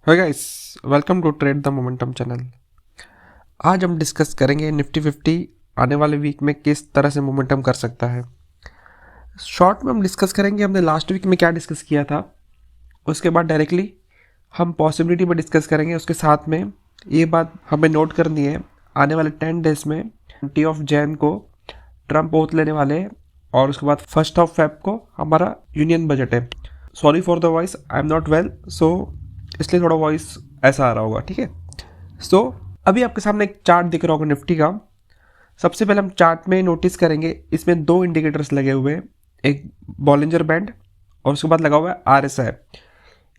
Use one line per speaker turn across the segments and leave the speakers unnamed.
Hi guys, welcome to trade the momentum channel. आज हम discuss करेंगे निफ्टी 50 आने वाले वीक में किस तरह से मोमेंटम कर सकता है। शॉर्ट में हम डिस्कस करेंगे हमने लास्ट वीक में क्या डिस्कस किया था, उसके बाद डायरेक्टली हम पॉसिबिलिटी पर डिस्कस करेंगे। उसके साथ में ये बात हमें नोट करनी है, आने वाले 10 डेज में 20 को ट्रम्प ओथ लेने वाले हैं और उसके बाद 1 को हमारा यूनियन बजट है। Sorry for the voice, I am not well, so इसलिए थोड़ा वॉइस ऐसा आ रहा होगा, ठीक है। सो अभी आपके सामने एक चार्ट दिख रहा होगा निफ्टी का। सबसे पहले हम चार्ट में नोटिस करेंगे, इसमें दो इंडिकेटर्स लगे हुए हैं, एक बॉलिंजर बैंड और उसके बाद लगा हुआ है RSI।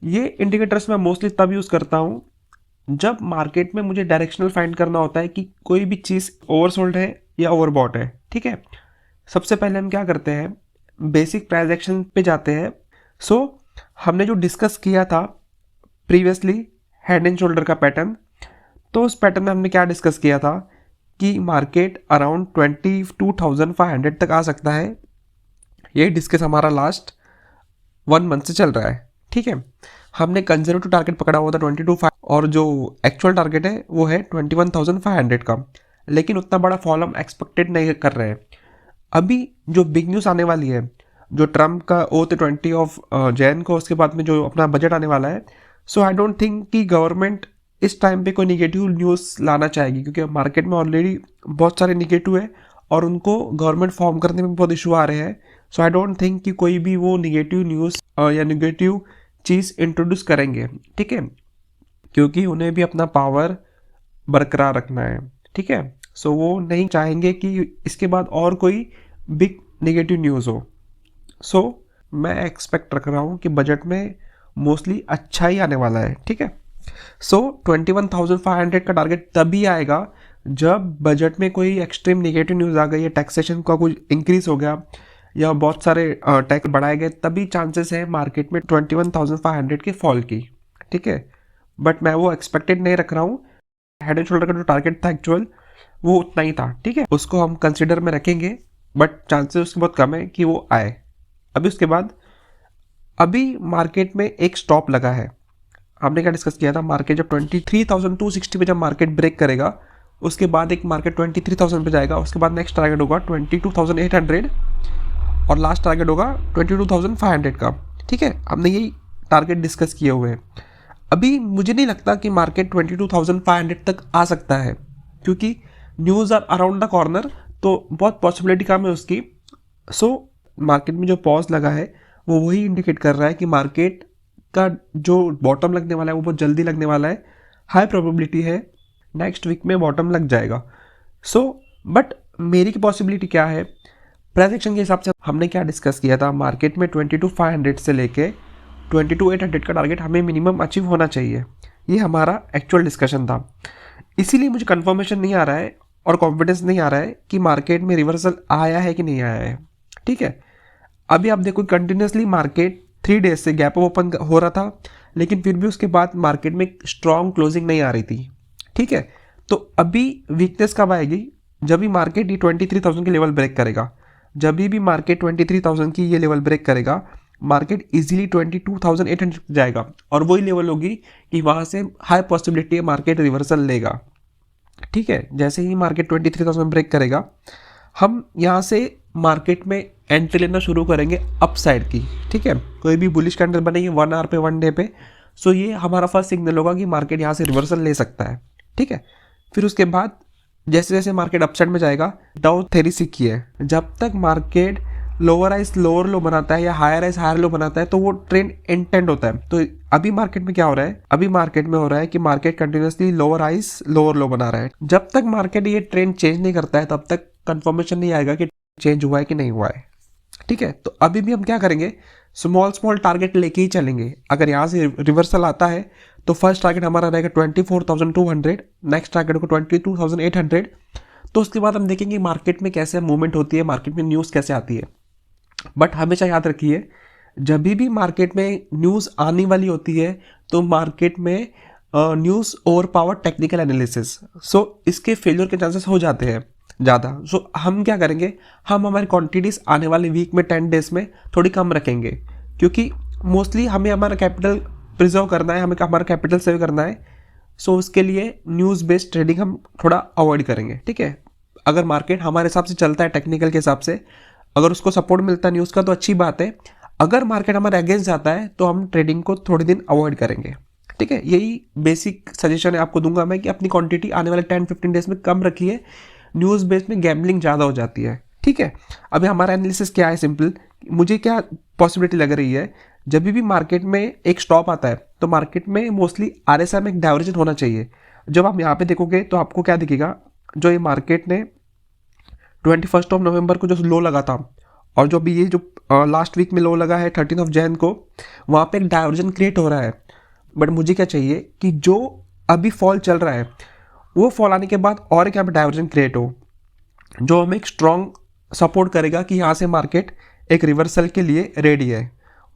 ये इंडिकेटर्स मैं मोस्टली तब यूज़ करता हूँ जब मार्केट में मुझे डायरेक्शनल फाइंड करना होता है कि कोई भी चीज़ ओवरसोल्ड है या ओवरबॉट है, ठीक है। सबसे पहले हम क्या करते हैं, बेसिक प्राइस एक्शन पे जाते हैं। सो हमने जो डिस्कस किया था प्रीवियसली हेड एंड शोल्डर का पैटर्न, तो उस पैटर्न में हमने क्या डिस्कस किया था कि मार्केट अराउंड 22,500 तक आ सकता है। ये डिस्कस हमारा लास्ट 1 मंथ से चल रहा है, ठीक है। हमने कंजर्वेटिव टारगेट पकड़ा हुआ था 22,500 और जो एक्चुअल टारगेट है वो है 21,500 का, लेकिन उतना बड़ा फॉल हम एक्सपेक्टेड नहीं कर रहे हैं। अभी जो बिग न्यूज़ आने वाली है, जो ट्रम्प का ओथ 20 को, उसके बाद में जो अपना बजट आने वाला है, सो आई डोंट थिंक कि गवर्नमेंट इस टाइम पे कोई निगेटिव न्यूज़ लाना चाहेगी, क्योंकि मार्केट में ऑलरेडी बहुत सारे निगेटिव है और उनको गवर्नमेंट फॉर्म करने में बहुत इशू आ रहे हैं। सो आई डोंट थिंक कि कोई भी वो निगेटिव न्यूज़ या निगेटिव चीज़ इंट्रोड्यूस करेंगे, ठीक है, क्योंकि उन्हें भी अपना पावर बरकरार रखना है, ठीक है। सो वो नहीं चाहेंगे कि इसके बाद और कोई बिग नेगेटिव न्यूज़ हो। सो मैं एक्सपेक्ट रख रहा हूँ कि बजट में मोस्टली अच्छा ही आने वाला है, ठीक है। सो 21,500 का टारगेट तभी आएगा जब बजट में कोई एक्सट्रीम नेगेटिव न्यूज़ आ गई है, टैक्सेशन का कुछ इंक्रीज हो गया या बहुत सारे टैक्स बढ़ाए गए, तभी चांसेस है मार्केट में 21,500 के फॉल की, ठीक है। बट मैं वो एक्सपेक्टेड नहीं रख रहा हूँ। हेड एंड शोल्डर का जो टारगेट था एक्चुअल वो उतना ही था, ठीक है, उसको हम कंसिडर में रखेंगे, बट चांसेस उसके बहुत कम है कि वो आए। अभी उसके बाद अभी मार्केट में एक स्टॉप लगा है। हमने क्या डिस्कस किया था, मार्केट जब 23,260 पे जब मार्केट ब्रेक करेगा, उसके बाद एक मार्केट 23,000 पे जाएगा, उसके बाद नेक्स्ट टारगेट होगा 22,800 और लास्ट टारगेट होगा 22,500 का, ठीक है। हमने यही टारगेट डिस्कस किए हुए हैं। अभी मुझे नहीं लगता कि मार्केट 22,500 तक आ सकता है, क्योंकि news are around the corner, तो बहुत पॉसिबिलिटी कम है उसकी। सो मार्केट में जो पॉज लगा है वो वही इंडिकेट कर रहा है कि मार्केट का जो बॉटम लगने वाला है वो बहुत जल्दी लगने वाला है। हाई प्रोबेबिलिटी है नेक्स्ट वीक में बॉटम लग जाएगा। सो बट मेरी की पॉसिबिलिटी क्या है, प्राइस एक्शन के हिसाब से हमने क्या डिस्कस किया था, मार्केट में 22,500 से लेके 22,800 का टारगेट हमें मिनिमम अचीव होना चाहिए। ये हमारा एक्चुअल डिस्कशन था। इसीलिए मुझे कंफर्मेशन नहीं आ रहा है और कॉन्फिडेंस नहीं आ रहा है कि मार्केट में रिवर्सल आया है कि नहीं आया है, ठीक है। अभी आप देखो कंटिन्यूसली मार्केट 3 डेज से गैप अप ओपन हो रहा था, लेकिन फिर भी उसके बाद मार्केट में स्ट्रॉन्ग क्लोजिंग नहीं आ रही थी, ठीक है। तो अभी वीकनेस कब आएगी, जब भी मार्केट ये 23,000 की लेवल ब्रेक करेगा। जब भी मार्केट 23,000 की ये लेवल ब्रेक करेगा, मार्केट इजीली 22,800 जाएगा और वही लेवल होगी कि वहाँ से हाई पॉसिबिलिटी है मार्केट रिवर्सल लेगा, ठीक है। जैसे ही मार्केट 23,000 ब्रेक करेगा, हम यहाँ से मार्केट में एंट्री लेना शुरू करेंगे अपसाइड की, ठीक है। कोई भी बुलिश कैंडल बनेगी 1 आवर पे, 1 डे पे, सो ये हमारा फर्स्ट सिग्नल होगा कि मार्केट यहाँ से रिवर्सल ले सकता है, ठीक है। फिर उसके बाद जैसे जैसे मार्केट अपसाइड में जाएगा, डाउ थ्योरी सीखी है, जब तक मार्केट लोअर आइज लोअर लो बनाता है या हायर आइज हायर लो बनाता है तो वो ट्रेंड इंटेंड होता है। तो अभी मार्केट में क्या हो रहा है, अभी मार्केट में हो रहा है कि market continuously lower eyes lower लो बना रहा है। जब तक मार्केट ये ट्रेंड चेंज नहीं करता है तब तक कंफर्मेशन नहीं आएगा कि चेंज हुआ है कि नहीं हुआ है, ठीक है। तो अभी भी हम क्या करेंगे, स्मॉल स्मॉल टारगेट लेके ही चलेंगे। अगर यहाँ से रिवर्सल आता है तो फर्स्ट टारगेट हमारा रहेगा 24,200, नेक्स्ट टारगेट को 22,800। तो उसके बाद हम देखेंगे मार्केट में कैसे मूवमेंट होती है, मार्केट में न्यूज़ कैसे आती है। बट हमेशा याद रखिए, जब भी मार्केट में न्यूज़ आने वाली होती है तो मार्केट में news over power technical analysis, so इसके फेलियर के चांसेस हो जाते हैं ज़्यादा। सो हम क्या करेंगे, हम हमारी क्वांटिटीज़ आने वाले वीक में 10 डेज में थोड़ी कम रखेंगे, क्योंकि मोस्टली हमें हमारा कैपिटल प्रिजर्व करना है, हमें हमारा कैपिटल सेव करना है। सो उसके लिए न्यूज़ बेस्ड ट्रेडिंग हम थोड़ा अवॉइड करेंगे, ठीक है। अगर मार्केट हमारे हिसाब से चलता है टेक्निकल के हिसाब से, अगर उसको सपोर्ट मिलता है न्यूज़ का तो अच्छी बात है। अगर मार्केट हमारे अगेंस्ट जाता है तो हम ट्रेडिंग को थोड़े दिन अवॉइड करेंगे, ठीक है। यही बेसिक सजेशन है आपको दूंगा मैं कि अपनी क्वांटिटी आने वाले 10-15 डेज में कम रखिए। न्यूज़ बेस्ड में गैम्बलिंग ज़्यादा हो जाती है, ठीक है। अभी हमारा एनालिसिस क्या है, सिंपल। मुझे क्या पॉसिबिलिटी लग रही है, जब भी मार्केट में एक स्टॉप आता है तो मार्केट में मोस्टली आरएसआई में एक डाइवर्जन होना चाहिए। जब आप यहाँ पे देखोगे तो आपको क्या दिखेगा, जो ये मार्केट ने 21 नवंबर को जो लो लगा था और जो अभी ये जो लास्ट वीक में लो लगा है 13 जैन को, वहाँ पे एक डाइवर्जन क्रिएट हो रहा है। बट मुझे क्या चाहिए कि जो अभी फॉल चल रहा है वो फॉल आने के बाद और एक यहाँ पे डाइवर्जन क्रिएट हो, जो हमें एक स्ट्रॉन्ग सपोर्ट करेगा कि यहाँ से मार्केट एक रिवर्सल के लिए रेडी है।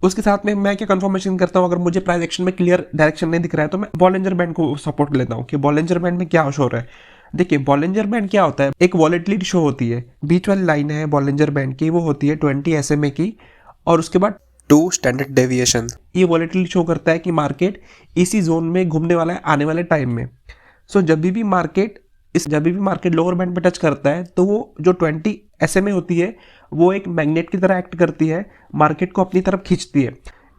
उसके साथ में मैं क्या कंफर्मेशन करता हूँ, अगर मुझे प्राइस एक्शन में क्लियर डायरेक्शन नहीं दिख रहा है तो मैं बॉलिंजर बैंड को सपोर्ट लेता हूँ कि बॉलिंजर बैंड में क्या शो हो रहा है। देखिए बॉलिंजर बैंड क्या होता है, एक वॉलेटिलिटी शो होती है। बीच वाली लाइन है बॉलिंजर बैंड की, वो होती है 20 SMA की, और उसके बाद 2 स्टैंडर्ड डेविएशन। ये वॉलेटिलिटी शो करता है कि मार्केट इसी जोन में घूमने वाला है आने वाले टाइम में। सो जब भी मार्केट लोअर बैंड पे टच करता है तो वो जो 20 SMA होती है वो एक मैग्नेट की तरह एक्ट करती है, मार्केट को अपनी तरफ खींचती है।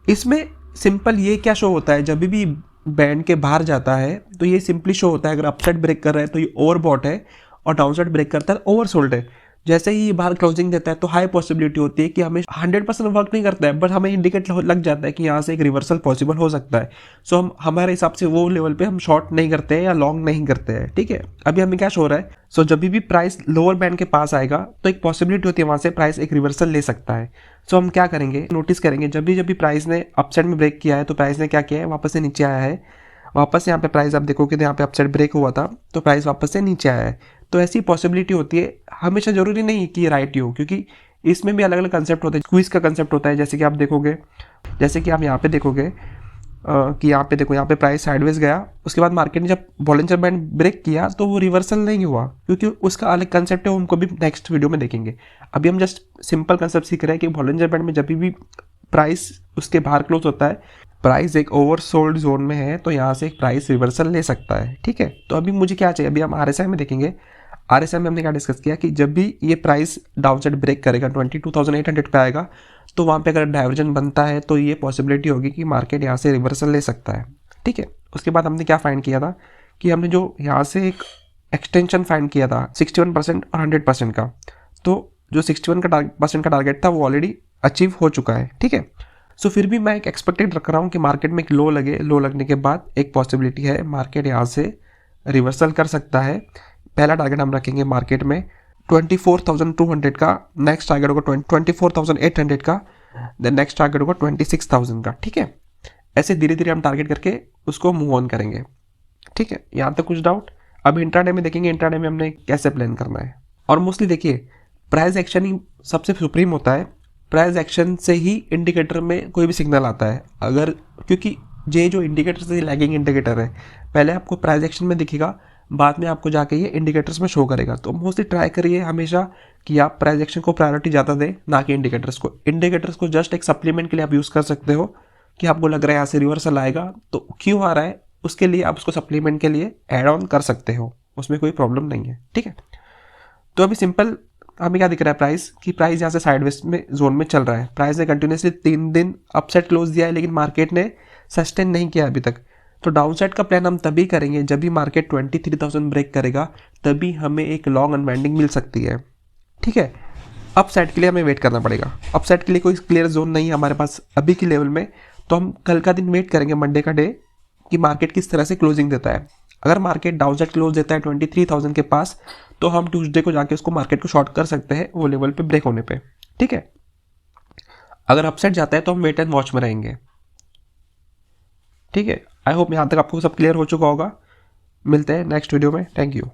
इसमें सिंपल ये क्या शो होता है, जब भी बैंड के बाहर जाता है तो ये सिंपली शो होता है, अगर अपसाइड ब्रेक कर रहा है तो ये ओवरबॉट है, और डाउनसाइड ब्रेक करता है ओवरसोल्ड है। जैसे ही ये बाहर क्लोजिंग देता है तो हाई पॉसिबिलिटी होती है कि हमें 100% वर्क नहीं करता है, बट हमें इंडिकेट लग जाता है कि यहाँ से एक रिवर्सल पॉसिबल हो सकता है। सो हम हमारे हिसाब से वो लेवल पे हम शॉर्ट नहीं करते हैं या लॉन्ग नहीं करते हैं, ठीक है। अभी हमें क्या शो हो रहा है, सो जब भी प्राइस लोअर बैंड के पास आएगा तो एक पॉसिबिलिटी होती है वहाँ से प्राइस एक रिवर्सल ले सकता है। सो हम क्या करेंगे, नोटिस करेंगे जब भी प्राइस ने अपसाइड में ब्रेक किया है तो प्राइस ने क्या किया है, वापस से नीचे आया है। वापस यहाँ पे प्राइस आप देखोगे तो यहाँ पे अपसाइड ब्रेक हुआ था तो प्राइस वापस से नीचे आया है। तो ऐसी पॉसिबिलिटी होती है, हमेशा जरूरी नहीं कि ये राइट ही हो, क्योंकि इसमें भी अलग अलग कंसेप्ट होते हैं। स्क्वीज का कंसेप्ट होता है, जैसे कि आप देखोगे, जैसे कि आप यहाँ पे देखोगे कि यहाँ पे देखो, यहाँ पे प्राइस साइडवेज गया, उसके बाद मार्केट ने जब बॉलिंजर बैंड ब्रेक किया तो वो रिवर्सल नहीं हुआ, क्योंकि उसका अलग कंसेप्ट है, उनको भी नेक्स्ट वीडियो में देखेंगे। अभी हम जस्ट सिंपल कंसेप्ट सीख रहे हैं कि बॉलिंजर बैंड में जब भी प्राइस उसके बाहर क्लोज होता है, प्राइस एक ओवरसोल्ड जोन में है, तो यहाँ से एक प्राइस रिवर्सल ले सकता है, ठीक है। तो अभी मुझे क्या चाहिए, अभी हम आरएसआई में देखेंगे। आरएसआई में हमने क्या डिस्कस किया कि जब भी ये प्राइस डाउनसाइड ब्रेक करेगा 22,800 पे आएगा, तो वहाँ पे अगर डाइवर्जन बनता है तो ये पॉसिबिलिटी होगी कि मार्केट यहाँ से रिवर्सल ले सकता है, ठीक है। उसके बाद हमने क्या फाइंड किया था कि हमने जो यहाँ से एक एक्सटेंशन फाइंड किया था 61% और 100% का, तो जो 61% का टारगेट था वो ऑलरेडी अचीव हो चुका है, ठीक है। सो फिर भी मैं एक एक्सपेक्टेड रख रहा हूँ कि मार्केट में एक लो लगे, लो लगने के बाद एक पॉसिबिलिटी है मार्केट यहाँ से रिवर्सल कर सकता है। पहला टारगेट हम रखेंगे मार्केट में 24,200 का, नेक्स्ट टारगेट होगा 24,800 का, देन नेक्स्ट टारगेट होगा 26,000 का, ठीक है। ऐसे धीरे धीरे हम टारगेट करके उसको मूव ऑन करेंगे, ठीक है। यहाँ तक कुछ डाउट? अब इंट्राडे में देखेंगे, इंट्राडे में हमने कैसे प्लान करना है। और मोस्टली देखिए प्राइस एक्शन ही सबसे सुप्रीम होता है, प्राइस एक्शन से ही इंडिकेटर में कोई भी सिग्नल आता है। अगर क्योंकि ये जो इंडिकेटर से लैगिंग इंडिकेटर है, पहले आपको प्राइस एक्शन में दिखेगा, बाद में आपको जाके ये इंडिकेटर्स में शो करेगा। तो मोस्टली ट्राई करिए हमेशा कि आप प्राइस एक्शन को प्रायोरिटी ज़्यादा दें, ना कि इंडिकेटर्स को। इंडिकेटर्स को जस्ट एक सप्लीमेंट के लिए आप यूज़ कर सकते हो कि आपको लग रहा है यहाँ से रिवर्सल आएगा, तो क्यों आ रहा है उसके लिए आप उसको सप्लीमेंट के लिए ऐड ऑन कर सकते हो, उसमें कोई प्रॉब्लम नहीं है, ठीक है। तो अभी सिंपल हमें क्या दिख रहा है, प्राइस यहाँ से साइडवेज में जोन में चल रहा है। प्राइस ने कंटिन्यूसली 3 दिन अपसाइड क्लोज दिया है, लेकिन मार्केट ने सस्टेन नहीं किया अभी तक। तो डाउनसाइड का प्लान हम तभी करेंगे जब भी मार्केट 23,000 ब्रेक करेगा, तभी हमें एक लॉन्ग अनवाइंडिंग मिल सकती है, ठीक है। अपसाइड के लिए हमें वेट करना पड़ेगा, अपसाइड के लिए कोई क्लियर जोन नहीं है हमारे पास अभी की लेवल में। तो हम कल का दिन वेट करेंगे, मंडे का डे, कि मार्केट किस तरह से क्लोजिंग देता है। अगर मार्केट डाउनसाइड क्लोज देता है 23,000 के पास, तो हम ट्यूसडे को जाके उसको मार्केट को शॉर्ट कर सकते हैं वो लेवल पे ब्रेक होने पे, ठीक है। अगर अपसाइड जाता है तो हम वेट एंड वॉच में रहेंगे, ठीक है। आई होप यहाँ तक आपको सब क्लियर हो चुका होगा। मिलते हैं नेक्स्ट वीडियो में, थैंक यू।